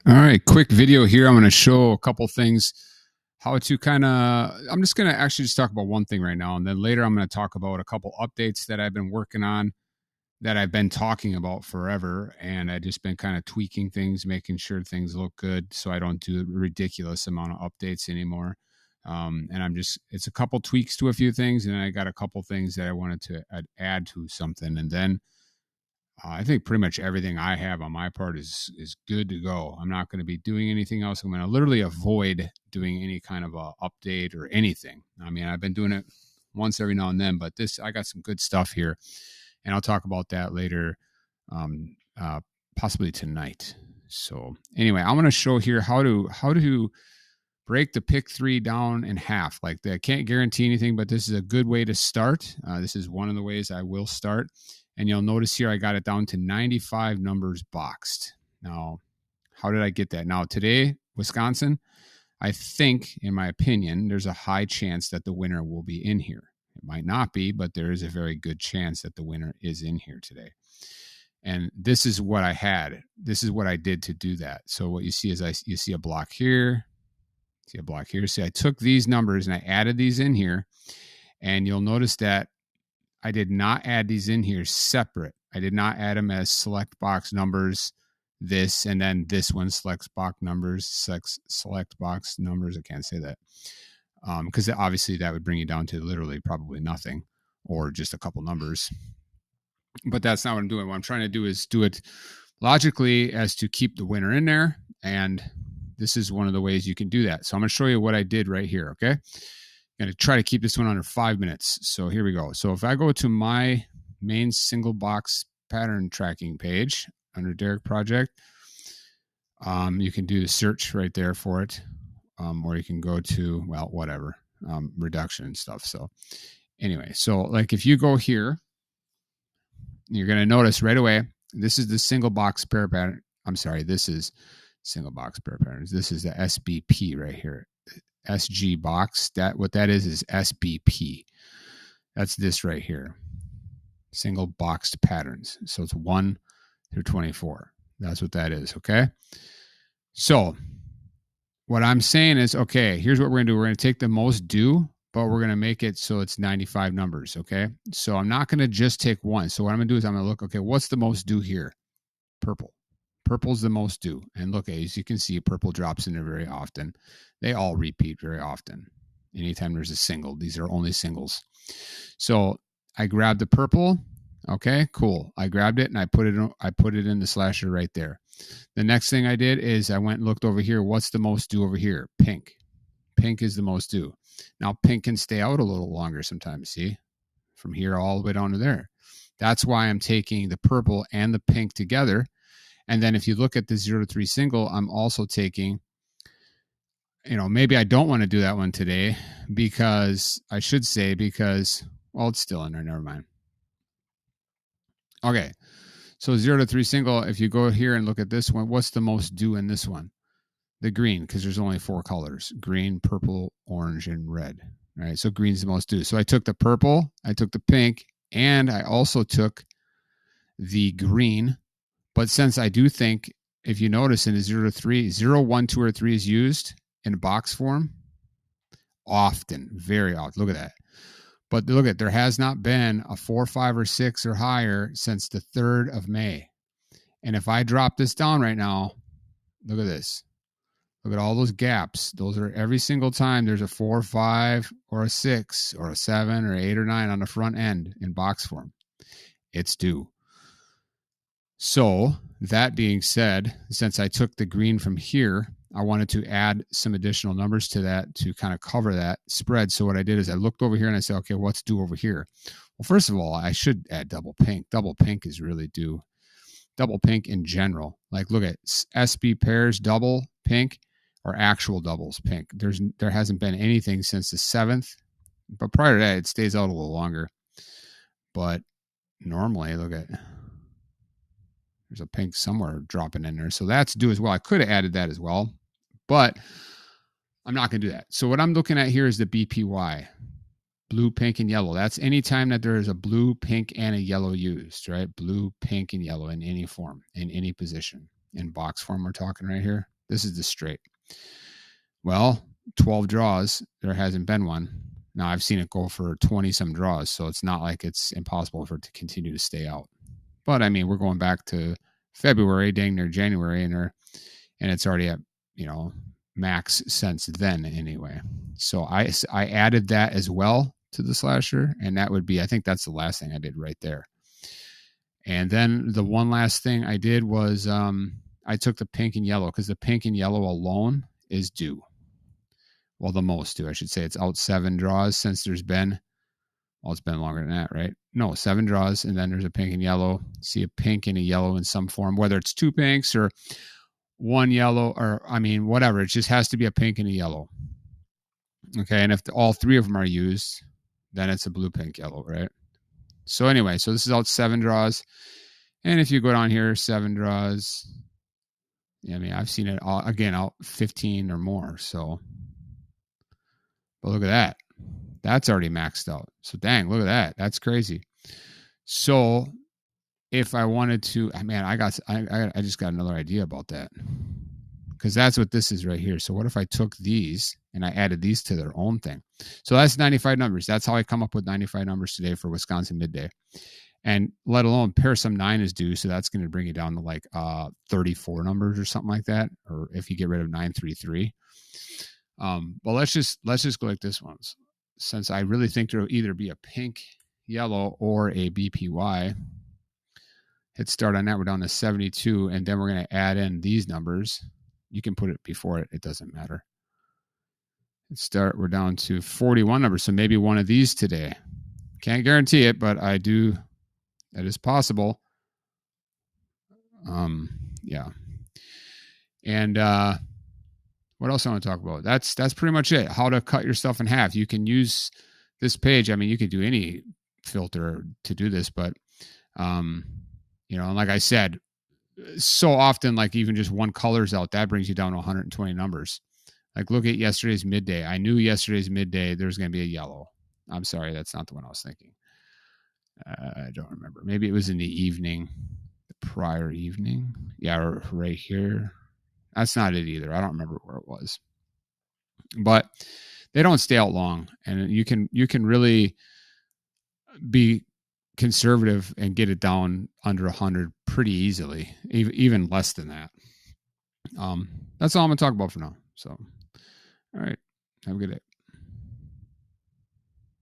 All right, quick video here. I'm going to show a couple things, how to I'm just going to actually just talk about one thing right now. And then later I'm going to talk about a couple updates that I've been working on that I've been talking about forever. And I've just been kind of tweaking things, making sure things look good so I don't do a ridiculous amount of updates anymore. It's a couple tweaks to a few things. And I got a couple things that I wanted to add to something. And then I think pretty much everything I have on my part is good to go. I'm not going to be doing anything else. I'm going to literally avoid doing any kind of a update or anything. I mean, I've been doing it once every now and then, but I got some good stuff here, and I'll talk about that later, possibly tonight. So anyway, I'm going to show here how to break the pick three down in half. Like that, can't guarantee anything, but this is a good way to start. This is one of the ways I will start. And you'll notice here I got it down to 95 numbers boxed. Now, how did I get that? Now, today, Wisconsin, I think, in my opinion, there's a high chance that the winner will be in here. It might not be, but there is a very good chance that the winner is in here today. And this is what I had. This is what I did to do that. So what you see is you see a block here, see a block here. See, I took these numbers and I added these in here. And you'll notice that I did not add these in here separate. I did not add them as select box numbers, this, and then this one select box numbers, select box numbers. I can't say that because obviously that would bring you down to literally probably nothing or just a couple numbers. But that's not what I'm doing. What I'm trying to do is do it logically as to keep the winner in there. And this is one of the ways you can do that. So I'm going to show you what I did right here, okay? I'm going to try to keep this one under 5 minutes. So here we go. So if I go to my main single box pattern tracking page under Derek Project, you can do the search right there for it. Or you can go to, well, whatever, reduction and stuff. So anyway, so like if you go here, you're going to notice right away, this is the single box pair pattern. I'm sorry, this is single box pair patterns. This is the SBP right here. SG box, that what that is SBP. That's this right here. Single boxed patterns. So it's 1 through 24. That's what that is, okay? So what I'm saying is, okay, here's what we're going to do. We're going to take the most due, but we're going to make it so it's 95 numbers, okay? So I'm not going to just take one. So what I'm going to do is I'm going to look, okay, what's the most due here? Purple. Purple's the most due. And look, as you can see, purple drops in there very often. They all repeat very often. Anytime there's a single, these are only singles. So I grabbed the purple. Okay, cool. I grabbed it and I put it in the slasher right there. The next thing I did is I went and looked over here. What's the most due over here? Pink. Pink is the most due. Now pink can stay out a little longer sometimes, see? From here all the way down to there. That's why I'm taking the purple and the pink together. And then if you look at the 0 to 3 single, I'm also taking, maybe I don't want to do that one today because, well, it's still in there. Never mind. Okay. So 0 to 3 single, if you go here and look at this one, what's the most due in this one? The green, because there's only 4 colors, green, purple, orange, and red. All right. So green's the most due. So I took the purple, I took the pink, and I also took the green. But since I do think, if you notice in the 0 to 3, 0, 1, 2, or 3 is used in box form often, very often. Look at that. But look at, there has not been a 4, 5, or 6 or higher since the 3rd of May. And if I drop this down right now, look at this. Look at all those gaps. Those are every single time there's a 4, 5, or a 6, or a 7, or 8, or 9 on the front end in box form. It's due. So that being said, since I took the green from here, I wanted to add some additional numbers to that to kind of cover that spread. So what I did is I looked over here and I said, okay, what's due over here? Well, first of all, I should add double pink. Double pink is really due. Double pink in general. Like look at SB pairs, double pink, or actual doubles pink. There hasn't been anything since the 7th. But prior to that, it stays out a little longer. But normally, look at... there's a pink somewhere dropping in there. So that's due as well. I could have added that as well, but I'm not going to do that. So what I'm looking at here is the BPY, blue, pink, and yellow. That's any time that there is a blue, pink, and a yellow used, right? Blue, pink, and yellow in any form, in any position. In box form, we're talking right here. This is the straight. Well, 12 draws, there hasn't been one. Now I've seen it go for 20 some draws, so it's not like it's impossible for it to continue to stay out. But I mean, we're going back to February, dang near January, and it's already at, max since then anyway. So I added that as well to the slasher, and that would be, I think that's the last thing I did right there. And then the one last thing I did was I took the pink and yellow, because the pink and yellow alone is due. Well, the most due, I should say. It's out 7 draws since there's been, well, it's been longer than that, right? No, 7 draws, and then there's a pink and yellow. See a pink and a yellow in some form, whether it's 2 pinks or 1 yellow, or, I mean, whatever. It just has to be a pink and a yellow. Okay, and if all 3 of them are used, then it's a blue, pink, yellow, right? So anyway, so this is out 7 draws. And if you go down here, 7 draws, I mean, I've seen it all, again, out 15 or more. So, but look at that. That's already maxed out. So dang, look at that. That's crazy. So if I wanted to, man, I just got another idea about that, because that's what this is right here. So what if I took these and I added these to their own thing? So that's 95 numbers. That's how I come up with 95 numbers today for Wisconsin midday. And let alone pair some 9 is due. So that's going to bring you down to like 34 numbers or something like that. Or if you get rid of 933. But let's just go like this one. Since I really think there'll either be a pink, yellow, or a BPY. Hit start on that. We're down to 72. And then we're going to add in these numbers. You can put it before it. It doesn't matter. Hit start. We're down to 41 numbers. So maybe one of these today. Can't guarantee it, but I do. That is possible. Yeah. And what else I want to talk about? That's pretty much it. How to cut your stuff in half. You can use this page. I mean, you could do any filter to do this, but and like I said, so often, like even just one color's out, that brings you down to 120 numbers. Like look at yesterday's midday. I knew yesterday's midday there's going to be a yellow. I'm sorry, that's not the one I was thinking. I don't remember. Maybe it was in the evening, the prior evening. Yeah, right here. That's not it either. I don't remember where it was. But they don't stay out long, and you can really be conservative and get it down under 100 pretty easily, even less than that. That's all I'm going to talk about for now. So, all right. Have a good day.